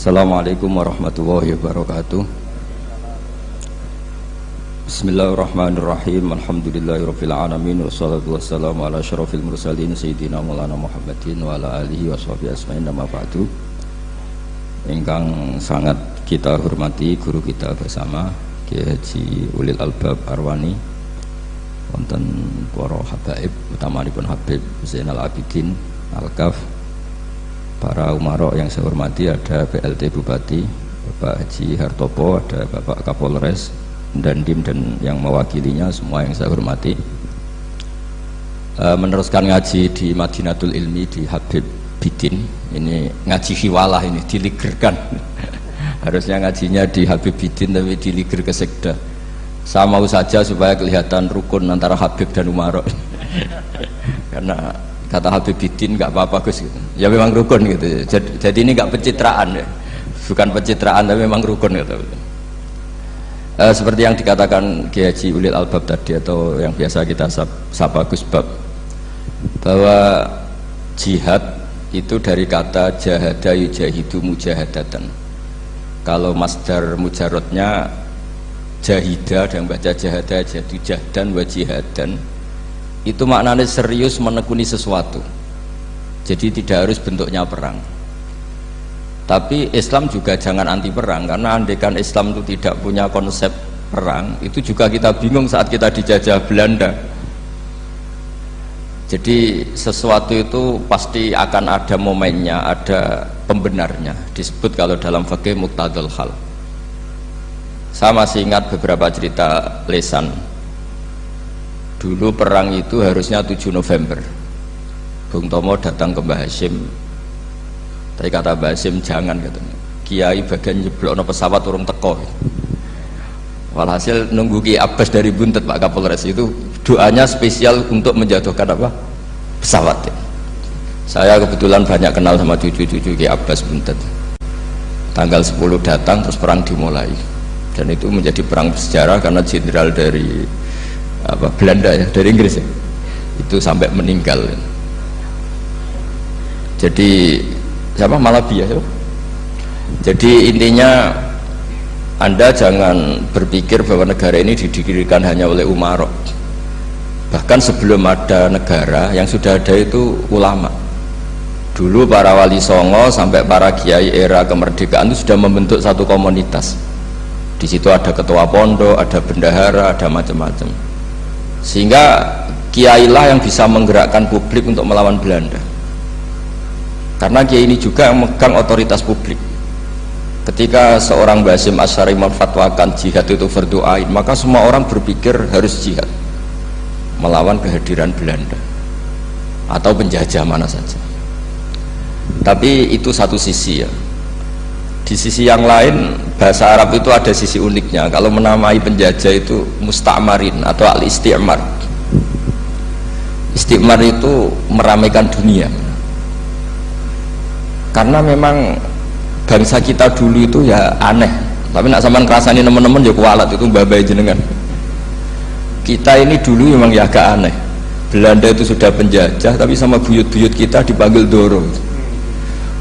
Assalamualaikum warahmatullahi wabarakatuh. Bismillahirrahmanirrahim. Alhamdulillahirabbil alamin wassalatu wassalamu ala asyrofil mursalin sayyidina Maulana Muhammadin wa ala alihi washabihi ajmain. Amma ba'du. Ingkang sangat kita hormati guru kita bersama Kiai Haji Ulil Albab Arwani, wonten para habaib utamanipun Habib Zainal Abidin Al-Kaf, para umarok yang saya hormati, ada PLT Bupati Bapak Haji Hartopo, ada Bapak Kapolres Dandim dan yang mewakilinya semua yang saya hormati. Meneruskan ngaji di Madinatul Ilmi di Habib Bidin, ini ngaji hiwalah, ini diligerkan. Harusnya ngajinya di Habib Bidin tapi diliger ke sekda. Saya mau saja supaya kelihatan rukun antara Habib dan umarok. Karena kata Habib Bidin nggak apa-apa Gus gitu. Ya memang rukun gitu. Jadi ini nggak pencitraan ya, bukan pencitraan tapi memang rukun gitu. Seperti yang dikatakan Kiai Haji Ulil Albab tadi, atau yang biasa kita sapa Gus Bab, bahwa jihad itu dari kata jahada yujahidu mujahadatan. Kalau masdar mujarrodnya jahida, dan baca jahada jadu jahdan wa jihadan, itu maknanya serius menekuni sesuatu. Jadi tidak harus bentuknya perang. Tapi Islam juga jangan anti perang, karena andaikan Islam itu tidak punya konsep perang, itu juga kita bingung saat kita dijajah Belanda. Jadi sesuatu itu pasti akan ada momennya, ada pembenarnya. Disebut kalau dalam fikih muqtadul hal. Saya masih ingat beberapa cerita lesan. Dulu perang itu harusnya 7 November. Bung Tomo datang ke Mbah Hashim, tapi kata Mbah Hashim jangan, katanya Kiai bagian nyeblokno pesawat urung teko. Walhasil nunggu Ki Abbas dari Buntet, Pak Kapolres, itu doanya spesial untuk menjatuhkan apa? Pesawat ya. Saya kebetulan banyak kenal sama cucu-cucu Ki Abbas Buntet. Tanggal 10 datang, terus perang dimulai, dan itu menjadi perang bersejarah karena jenderal dari Belanda ya, dari Inggris ya, itu sampai meninggal. Jadi siapa? Malabi ya. Jadi intinya Anda jangan berpikir bahwa negara ini didirikan hanya oleh umarok. Bahkan sebelum ada negara, yang sudah ada itu ulama. Dulu para wali songo sampai para kiai era kemerdekaan itu sudah membentuk satu komunitas. Di situ ada ketua pondok, ada bendahara, ada macam-macam. Sehingga kiailah yang bisa menggerakkan publik untuk melawan Belanda. Karena kiai ini juga yang megang otoritas publik. Ketika seorang Basim Asy'ari memfatwakan jihad itu fardhu ain, maka semua orang berpikir harus jihad melawan kehadiran Belanda atau penjajah mana saja. Tapi itu satu sisi ya. Di sisi yang lain, bahasa Arab itu ada sisi uniknya. Kalau menamai penjajah itu musta'marin atau al-isti'mar. Isti'mar itu meramaikan dunia. Karena memang bangsa kita dulu itu ya aneh. Tapi nak sampean ngrasani teman-teman ya kualat, itu mbah-mbah jenengan. Kita ini dulu memang ya agak aneh. Belanda itu sudah penjajah, tapi sama buyut-buyut kita dipanggil Doro.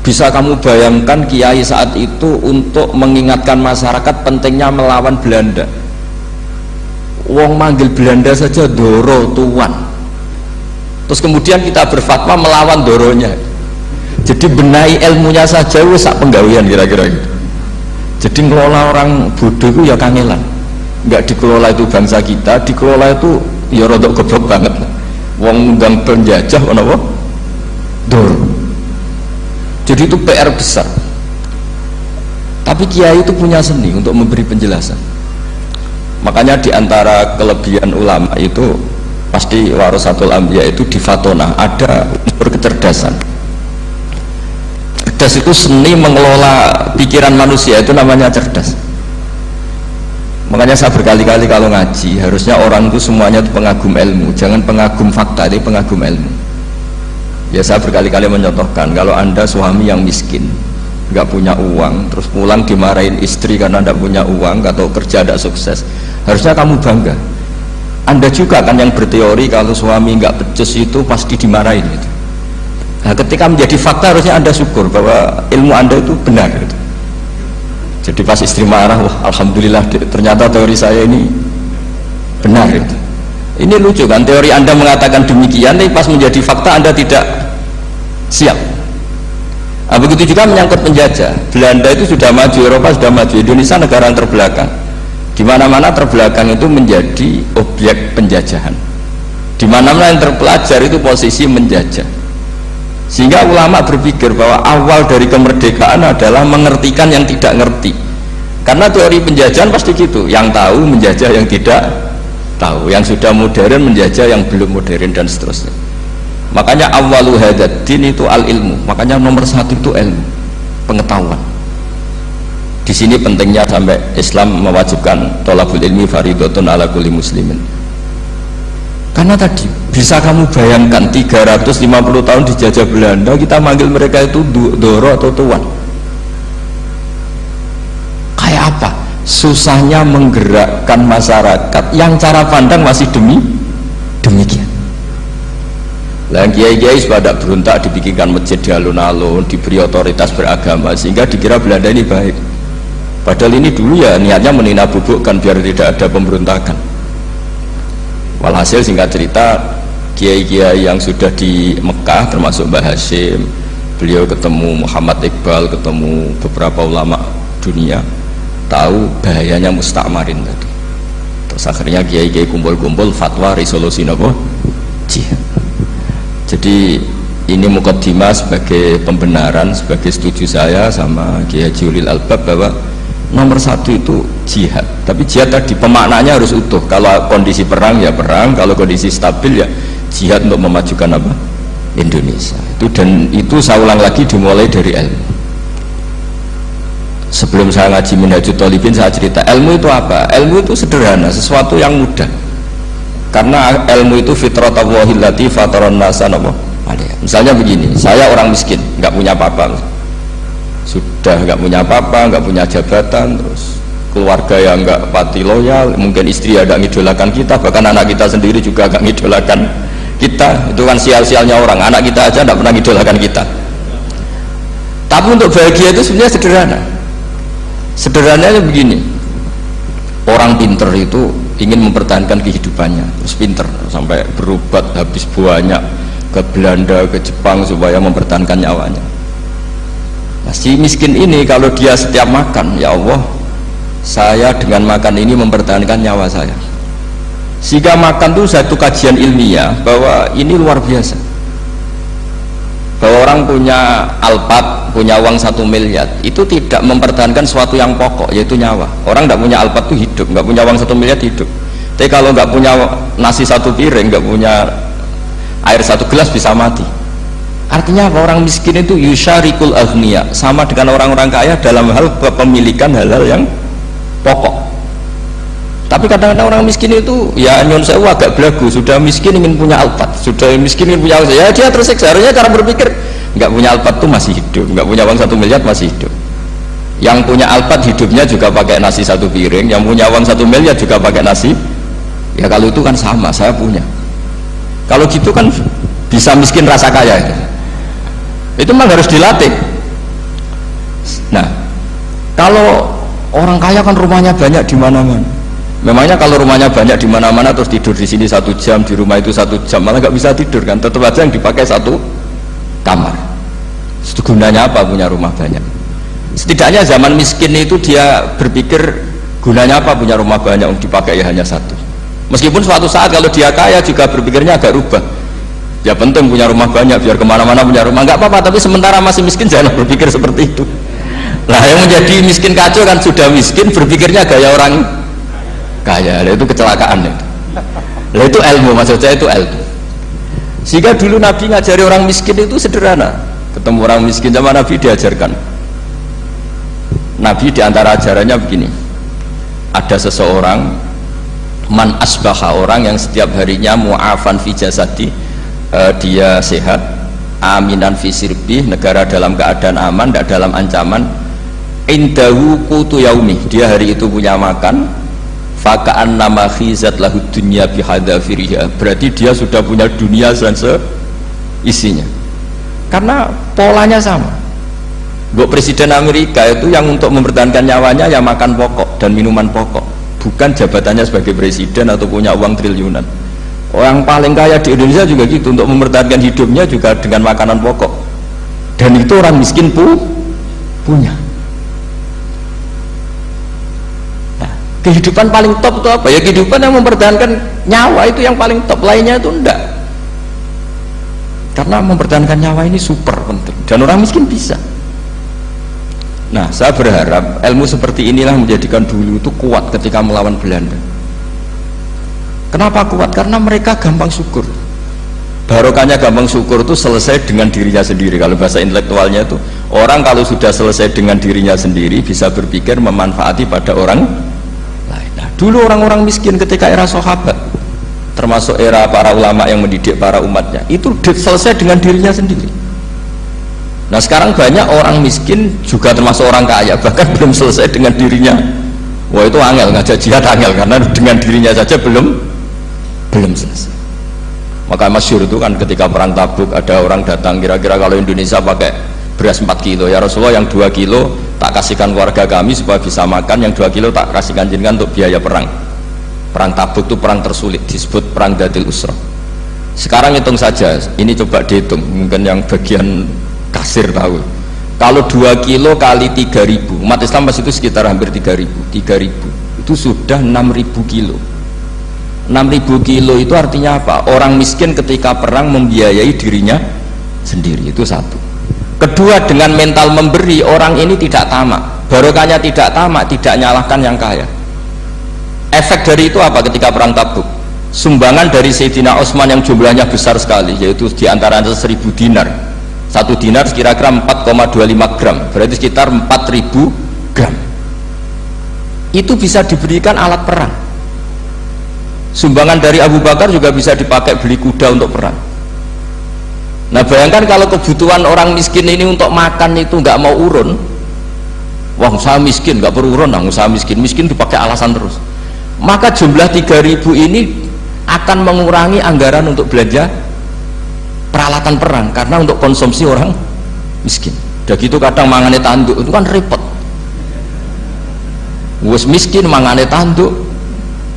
Bisa kamu bayangkan kiai saat itu untuk mengingatkan masyarakat pentingnya melawan Belanda. Wong manggil Belanda saja Doro tuan. Terus kemudian kita berfatwa melawan Doronya. Jadi benahi ilmunya saja wis sak penggawean kira-kira gitu. Jadi ngelola orang bodoh itu ya kangelan. Enggak dikelola itu bangsa kita, dikelola itu ya rodok goblok banget. Wong undang penjajah apa? Doro. Jadi itu PR besar. Tapi kiai itu punya seni untuk memberi penjelasan. Makanya diantara kelebihan ulama itu pasti warasatul anbiya itu di fatona ada unsur kecerdasan. Cerdas itu seni mengelola pikiran manusia, itu namanya cerdas. Makanya saya berkali-kali kalau ngaji, harusnya orang itu semuanya itu pengagum ilmu, jangan pengagum fakta, tapi pengagum ilmu. Ya saya berkali-kali mencontohkan, kalau Anda suami yang miskin, nggak punya uang, terus pulang dimarahin istri karena tidak punya uang atau kerja tidak sukses, harusnya kamu bangga. Anda juga kan yang berteori kalau suami nggak becus itu pasti dimarahin gitu. Nah, ketika menjadi fakta harusnya Anda syukur bahwa ilmu Anda itu benar gitu. Jadi pas istri marah, wah alhamdulillah ternyata teori saya ini benar itu. Ini lucu kan, teori Anda mengatakan demikian, tapi pas menjadi fakta Anda tidak siap. Nah, begitu juga menyangkut penjajah. Belanda itu sudah maju, Eropa sudah maju, Indonesia negara yang terbelakang. Di mana-mana terbelakang itu menjadi objek penjajahan. Di mana-mana yang terpelajar itu posisi menjajah. Sehingga ulama berpikir bahwa awal dari kemerdekaan adalah mengertikan yang tidak ngerti. Karena teori penjajahan pasti gitu, yang tahu menjajah yang tidak tahu, yang sudah modern menjajah yang belum modern, dan seterusnya. Makanya awalu hadad din itu al ilmu, makanya nomor satu itu ilmu, pengetahuan. Di sini pentingnya sampai Islam mewajibkan thalabul ilmi fardhatun ala kulli muslimin. Karena tadi bisa kamu bayangkan 350 tahun dijajah Belanda, kita manggil mereka itu doro atau tuan. Kayak apa? Susahnya menggerakkan masyarakat yang cara pandang masih demikian. Lah kiai-kiai pada berontak, dibikinkan masjid di alun-alun, diberi otoritas beragama sehingga dikira Belanda ini baik. Padahal ini dulu ya niatnya meninabubukan biar tidak ada pemberontakan. Walhasil singkat cerita, kiai-kiai yang sudah di Mekah termasuk Mbah Hashim, beliau ketemu Muhammad Iqbal, ketemu beberapa ulama dunia, tahu bahayanya mustakmarin tadi. Terus akhirnya kiai-kiai kumpul-kumpul fatwa resolusi nopo jihad. Jadi ini mukaddimah sebagai pembenaran, sebagai setuju saya sama Kiai Haji Ulil Albab bahwa nomor satu itu jihad. Tapi jihad tadi pemaknanya harus utuh. Kalau kondisi perang ya perang, kalau kondisi stabil ya jihad untuk memajukan apa? Indonesia. Itu, dan itu saya ulang lagi dimulai dari ilmu. Sebelum saya ngaji Minhajut Thalibin saya cerita ilmu itu apa? Ilmu itu sederhana, sesuatu yang mudah. Karena ilmu itu fitratallahi allati fataran nasa napa. Misalnya begini, saya orang miskin, nggak punya apa-apa, sudah nggak punya apa-apa, nggak punya jabatan, terus keluarga yang nggak pati loyal, mungkin istri ada ngidolakan kita, bahkan anak kita sendiri juga nggak ngidolakan kita. Itu kan sial-sialnya orang, anak kita aja nggak pernah ngidolakan kita. Tapi untuk bahagia itu sebenarnya sederhana. Sederhananya begini, orang pinter itu ingin mempertahankan kehidupannya, terus pinter sampai berobat habis banyak ke Belanda, ke Jepang supaya mempertahankan nyawanya. Nah, si miskin ini kalau dia setiap makan, ya Allah, saya dengan makan ini mempertahankan nyawa saya. Sehingga makan itu satu kajian ilmiah bahwa ini luar biasa. Bahwa orang punya Alphard, punya uang 1 miliar, itu tidak mempertahankan sesuatu yang pokok, yaitu nyawa. Orang tidak punya Alphard itu hidup, nggak punya uang 1 miliar hidup. Tapi kalau nggak punya nasi 1 piring, nggak punya air 1 gelas bisa mati. Artinya apa? Orang miskin itu yusyarikul aghniya, sama dengan orang-orang kaya dalam hal kepemilikan hal-hal yang pokok. Tapi kadang-kadang orang miskin itu ya nyon sewu agak belagu, sudah miskin ingin punya Alphard, sudah miskin ingin punya ya dia tersiksa. Harusnya cara berpikir nggak punya Alphard tuh masih hidup, nggak punya uang 1 miliar masih hidup. Yang punya Alphard hidupnya juga pakai nasi 1 piring, yang punya uang 1 miliar juga pakai nasi. Ya kalau itu kan sama, saya punya. Kalau gitu kan bisa miskin rasa kaya itu memang harus dilatih. Nah, kalau orang kaya kan rumahnya banyak di mana-mana. Memangnya kalau rumahnya banyak di mana-mana terus tidur di sini 1 jam, di rumah itu 1 jam, malah nggak bisa tidur kan? Tetap aja yang dipakai 1 kamar. Itu gunanya apa punya rumah banyak? Setidaknya zaman miskin itu dia berpikir gunanya apa punya rumah banyak yang dipakai ya hanya 1. Meskipun suatu saat kalau dia kaya juga berpikirnya agak rubah. Ya penting punya rumah banyak biar kemana-mana punya rumah, nggak apa-apa. Tapi sementara masih miskin jangan berpikir seperti itu. Nah yang menjadi miskin kacau kan sudah miskin berpikirnya gaya orang kaya, itu kecelakaan itu. Nah itu ilmu, maksud saya itu ilmu. Sehingga dulu Nabi ngajari orang miskin itu sederhana. Ketemu orang miskin sama Nabi diajarkan. Nabi diantara ajarannya begini. Ada seseorang man asbaha, orang yang setiap harinya mu'afan fi jasadi, dia sehat, aminan fi sirbi, negara dalam keadaan aman, tidak dalam ancaman, indahu qutu yaumi, dia hari itu punya makan, faka'an nama khizat lahu dunya bihadafiriha, berarti dia sudah punya dunia dan seisinya. Karena polanya sama. Mbok presiden Amerika itu yang untuk mempertahankan nyawanya ya makan pokok dan minuman pokok, bukan jabatannya sebagai presiden atau punya uang triliunan. Orang paling kaya di Indonesia juga gitu, untuk mempertahankan hidupnya juga dengan makanan pokok, dan itu orang miskin punya. Nah, kehidupan paling top itu apa? Ya kehidupan yang mempertahankan nyawa, itu yang paling top, lainnya itu enggak. Karena mempertahankan nyawa ini super penting, dan orang miskin bisa. Nah, saya berharap ilmu seperti inilah menjadikan dulu itu kuat ketika melawan Belanda. Kenapa kuat? Karena mereka gampang syukur. Barokahnya gampang syukur itu selesai dengan dirinya sendiri. Kalau bahasa intelektualnya itu, orang kalau sudah selesai dengan dirinya sendiri bisa berpikir memanfaati pada orang lain. Nah, dulu orang-orang miskin ketika era sahabat, termasuk era para ulama yang mendidik para umatnya, itu selesai dengan dirinya sendiri. Nah sekarang banyak orang miskin juga termasuk orang kaya, bahkan belum selesai dengan dirinya. Wah itu angel, ngajak jihad angel, karena dengan dirinya saja belum selesai. Maka masyhur itu kan ketika perang Tabuk, ada orang datang, kira-kira kalau Indonesia pakai beras 4 kilo, ya Rasulullah yang 2 kilo tak kasihkan keluarga kami supaya bisa makan, yang 2 kilo tak kasihkan jenengan untuk biaya perang. Perang Tabuk itu perang tersulit, disebut perang Dhatil Usra. Sekarang hitung saja, ini coba dihitung, mungkin yang bagian kasir tahu, kalau 2 kilo kali 3.000, umat Islam pas itu sekitar hampir 3.000 itu sudah 6.000 kilo. 6.000 kilo itu artinya apa? Orang miskin ketika perang membiayai dirinya sendiri, itu satu. Kedua, dengan mental memberi, orang ini tidak tamak. Barokahnya tidak tamak, tidak nyalahkan yang kaya. Efek dari itu apa ketika perang Tabuk? Sumbangan dari Sayyidina Utsman yang jumlahnya besar sekali, yaitu diantaranya 1.000 dinar. 1 dinar kira-kira 4,25 gram, berarti sekitar 4.000 gram. Itu bisa diberikan alat perang. Sumbangan dari Abu Bakar juga bisa dipakai beli kuda untuk perang. Nah bayangkan kalau kebutuhan orang miskin ini untuk makan itu nggak mau urun, wah usaha miskin nggak perlu urun, nah usaha miskin dipakai alasan terus, maka jumlah 3.000 ini akan mengurangi anggaran untuk belanja peralatan perang, karena untuk konsumsi orang miskin. Udah gitu kadang mangane tanduk itu kan repot, wes miskin mangane tanduk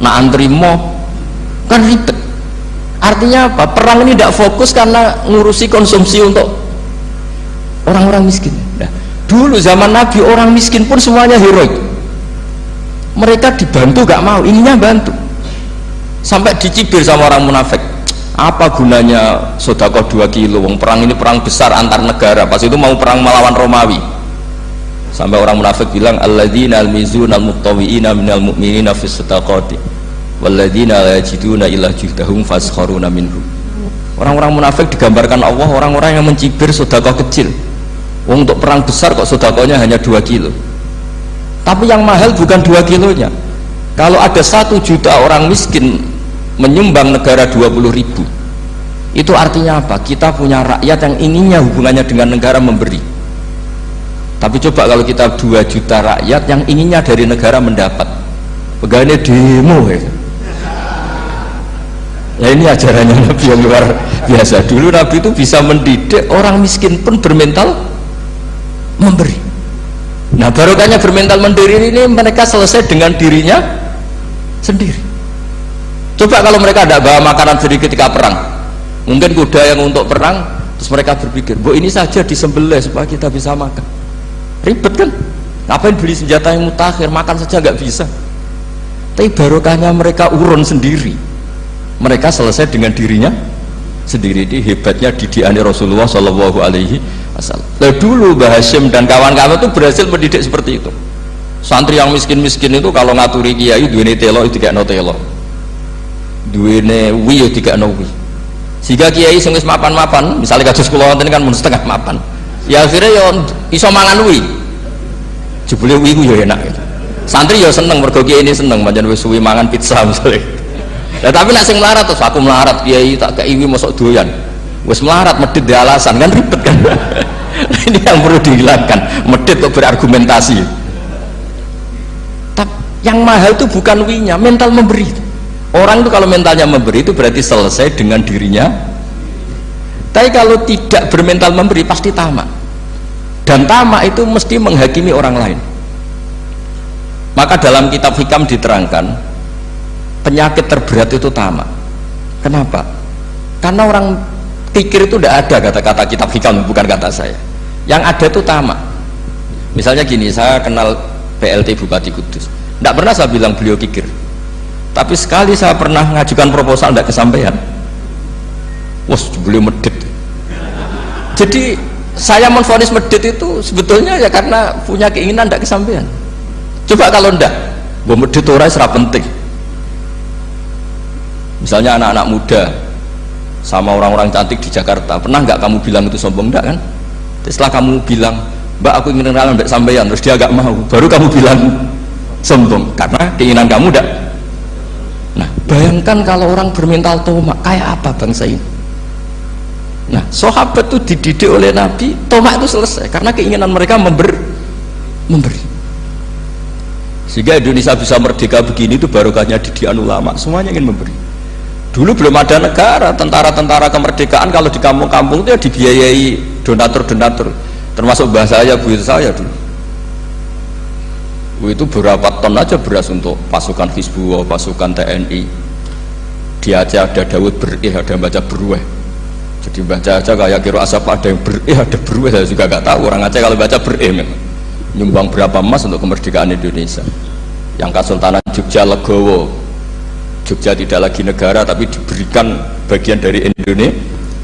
nak antri mo kan ribet. Artinya apa? Perang ini tidak fokus karena ngurusi konsumsi untuk orang-orang miskin. Nah, dulu zaman Nabi orang miskin pun semuanya heroik, mereka dibantu gak mau, ininya bantu, sampai dicibir sama orang munafik. Apa gunanya sedekah 2 kilo, wong perang ini perang besar antar negara, pas itu mau perang melawan Romawi, sampai orang munafik bilang alladzina almizuna almuqtawiina minal mu'minina fis sadaqati walladzina la yajiduna illa juhdahum faskharuna minhum. Orang-orang munafik digambarkan Allah orang-orang yang mencibir sedekah kecil. Wong untuk perang besar kok sedekahnya hanya 2 kilo, tapi yang mahal bukan 2 kilonya. Kalau ada 1 juta orang miskin menyumbang negara 20.000, itu artinya apa? Kita punya rakyat yang inginnya hubungannya dengan negara memberi. Tapi coba kalau kita 2 juta rakyat yang inginnya dari negara mendapat, pegawainya demo ya ini ajarannya Nabi yang luar biasa. Dulu Nabi itu bisa mendidik orang miskin pun bermental memberi. Nah barokahnya bermental mandiri ini, mereka selesai dengan dirinya sendiri. Coba kalau mereka tidak bawa makanan sendiri ketika perang, mungkin kuda yang untuk perang, terus mereka berpikir, bu ini saja disembelih supaya kita bisa makan. Ribet kan? Ngapain beli senjata yang mutakhir, makan saja nggak bisa. Tapi barokahnya mereka urun sendiri, mereka selesai dengan dirinya sendiri. Ini hebatnya didikannya Rasulullah Shallallahu Alaihi Wasallam. Dulu Mbah Hashim dan kawan-kawan itu berhasil mendidik seperti itu. Santri yang miskin-miskin itu kalau ngaturi kiai duwene telo itu kayak no telo, duwene wi yo tidak wi, sehingga kiai sing wis mapan-mapan, misalnya kados kula wonten kan mun setengah mapan, ya akhirnya yo iso mangan wi, jebule wi ku yo enak gitu. Santri yo seneng mergo kiai ini seneng pancen wis suwi mangan pizza misalnya. Nah, tapi nek sing melarat terus aku melarat kiai tak kei wi mosok doyan, wis melarat medhit di alasan kan ribet kan. Ini yang perlu dihilangkan, medhit kok berargumentasi. Tapi yang mahal itu bukan wi-nya, mental memberi. Orang itu kalau mentalnya memberi itu berarti selesai dengan dirinya. Tapi kalau tidak bermental memberi pasti tamak. Dan tamak itu mesti menghakimi orang lain. Maka dalam kitab hikam diterangkan penyakit terberat itu tamak. Kenapa? Karena orang pikir itu tidak ada kata-kata kitab hikam, bukan kata saya. Yang ada itu tamak. Misalnya gini, saya kenal PLT Bupati Kudus, tidak pernah saya bilang beliau kikir, tapi sekali saya pernah ngajukan proposal tidak kesampaian. Wah, beliau medit. Jadi saya menvonis medit itu sebetulnya ya karena punya keinginan tidak kesampaian. Coba kalau ndak, gue medit orang serap penting. Misalnya anak-anak muda sama orang-orang cantik di Jakarta, pernah nggak kamu bilang itu sombong? Enggak kan? Setelah kamu bilang, Mbak aku ingin kenalan mbak sampeyan, terus dia agak mau, baru kamu bilang sombong karena keinginan kamu enggak. Nah, bayangkan kalau orang bermental tomak, kayak apa bangsa ini? Nah, sahabat itu dididik oleh Nabi, tomak itu selesai karena keinginan mereka memberi. Sehingga Indonesia bisa merdeka begini itu barokahnya didikan ulama, semuanya ingin memberi. Dulu belum ada negara, tentara-tentara kemerdekaan kalau di kampung-kampung itu ya dibiayai donatur-donatur, termasuk bahasa saya, buyut saya dulu. Itu berapa ton aja beras untuk pasukan Hizbullah, pasukan TNI. Di Aceh ada Daud berih, ada yang baca berueh. Jadi baca aja kayak kira asap ada yang berih, ada berueh, saya juga nggak tahu. Orang Aceh kalau baca berih memang nyumbang berapa emas untuk kemerdekaan Indonesia. Yang Kesultanan Jogja Legowo, Jogja tidak lagi negara tapi diberikan bagian dari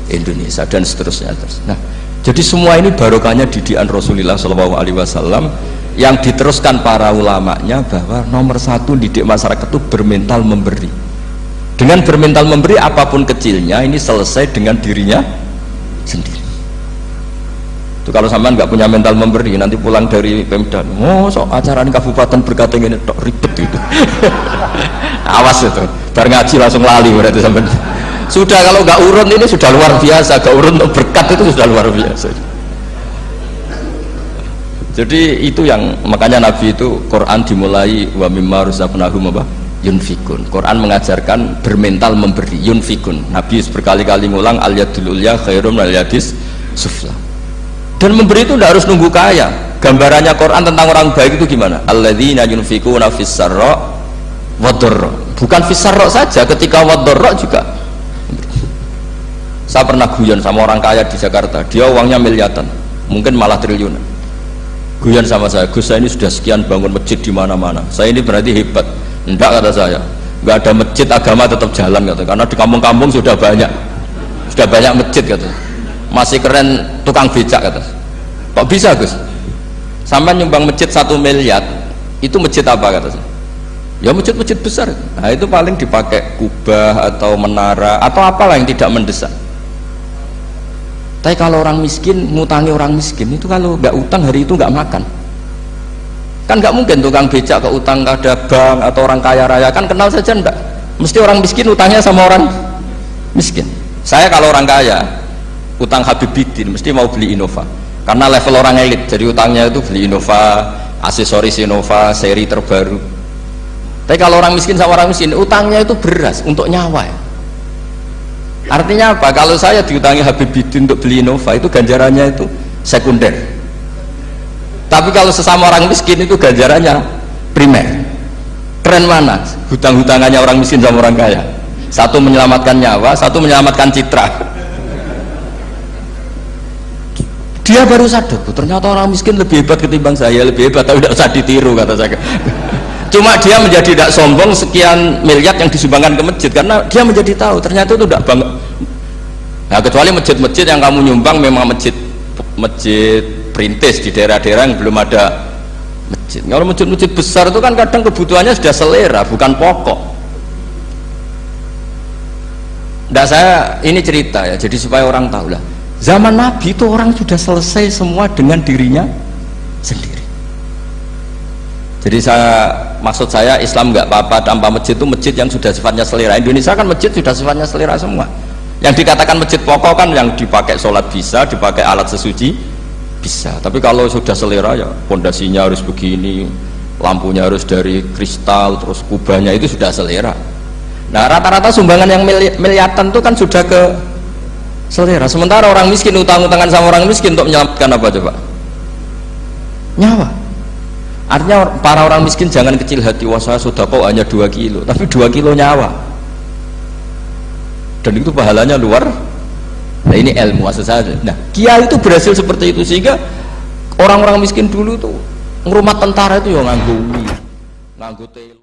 Indonesia dan seterusnya. Nah, jadi semua ini barokahnya didikan Rasulullah SAW yang diteruskan para ulamanya bahwa nomor satu didik masyarakat itu bermental memberi. Dengan bermental memberi apapun kecilnya ini selesai dengan dirinya sendiri. Itu kalau sampean nggak punya mental memberi, nanti pulang dari Pemda, sok acara ini kabupaten berkata ini tok ribet itu. Awas itu, bar ngaji langsung lali berarti sampean. Sudah kalau nggak urun ini sudah luar biasa, nggak urun untuk berkat itu sudah luar biasa. Jadi itu yang makanya Nabi itu Quran dimulai wa mimma razaqnahum apa? Yunfikun. Quran mengajarkan bermental memberi, yunfikun. Nabi berkali-kali ngulang al yadul ulya khairum al yadis sufla. Dan memberi itu tidak harus nunggu kaya. Gambarannya Quran tentang orang baik itu gimana? Alladzina yunfikuna fis sarra wadharra. Bukan fis sarra saja, ketika wadharra juga. Saya pernah guyon sama orang kaya di Jakarta, dia uangnya miliaran, mungkin malah triliunan. Guyon sama saya, Gus saya ini sudah sekian bangun masjid di mana-mana. Saya ini berarti hebat. Enggak, kata saya. Enggak ada masjid, agama tetap jalan kata. Karena di kampung-kampung sudah banyak masjid kata. Masih keren tukang becak kata. Kok bisa Gus? Sampai nyumbang masjid 1 miliar, itu masjid apa kata saya? Ya masjid-masjid besar. Nah itu paling dipakai kubah atau menara atau apalah yang tidak mendesak. Tapi kalau orang miskin ngutangi orang miskin itu kalau nggak utang hari itu nggak makan. Kan nggak mungkin tukang becak ke utang ada bank atau orang kaya raya, kan kenal saja enggak. Mesti orang miskin utangnya sama orang miskin. Saya kalau orang kaya utang Habibidin mesti mau beli Innova karena level orang elit, jadi utangnya itu beli Innova, aksesoris Innova seri terbaru. Tapi kalau orang miskin sama orang miskin utangnya itu beras untuk nyawa ya. Artinya apa? Kalau saya diutangi Habibidin untuk beli Innova itu ganjarannya itu sekunder, tapi kalau sesama orang miskin itu ganjarannya primer. Keren mana hutang-hutangannya orang miskin sama orang kaya? Satu menyelamatkan nyawa, satu menyelamatkan citra. Dia baru sadar, ternyata orang miskin lebih hebat ketimbang saya, lebih hebat, tapi tidak usah ditiru kata saya. Cuma dia menjadi tidak sombong sekian miliar yang disumbangkan ke masjid karena dia menjadi tahu ternyata itu tidak bangga. Nah kecuali masjid-masjid yang kamu nyumbang memang masjid perintis di daerah-daerah yang belum ada masjid. Kalau masjid-masjid besar itu kan kadang kebutuhannya sudah selera, bukan pokok. Nah saya ini cerita ya, jadi supaya orang tahu lah. Zaman Nabi itu orang sudah selesai semua dengan dirinya sendiri. Jadi maksud saya Islam nggak apa-apa tanpa masjid, itu masjid yang sudah sifatnya selera. Indonesia kan masjid sudah sifatnya selera semua. Yang dikatakan masjid pokok kan yang dipakai sholat bisa, dipakai alat sesuci bisa. Tapi kalau sudah selera ya pondasinya harus begini, lampunya harus dari kristal, terus kubahnya itu sudah selera. Nah rata-rata sumbangan yang miliatan itu kan sudah ke selera. Sementara orang miskin utang-utangan sama orang miskin untuk menyelamatkan apa coba? nyawa. Artinya para orang miskin jangan kecil hati, wah saya sedekah hanya 2 kilo, tapi 2 kilo nyawa, dan itu pahalanya luar. Nah ini ilmu asal saja. Nah kiai itu berhasil seperti itu, sehingga orang-orang miskin dulu tuh ngurmat tentara itu ya nganggo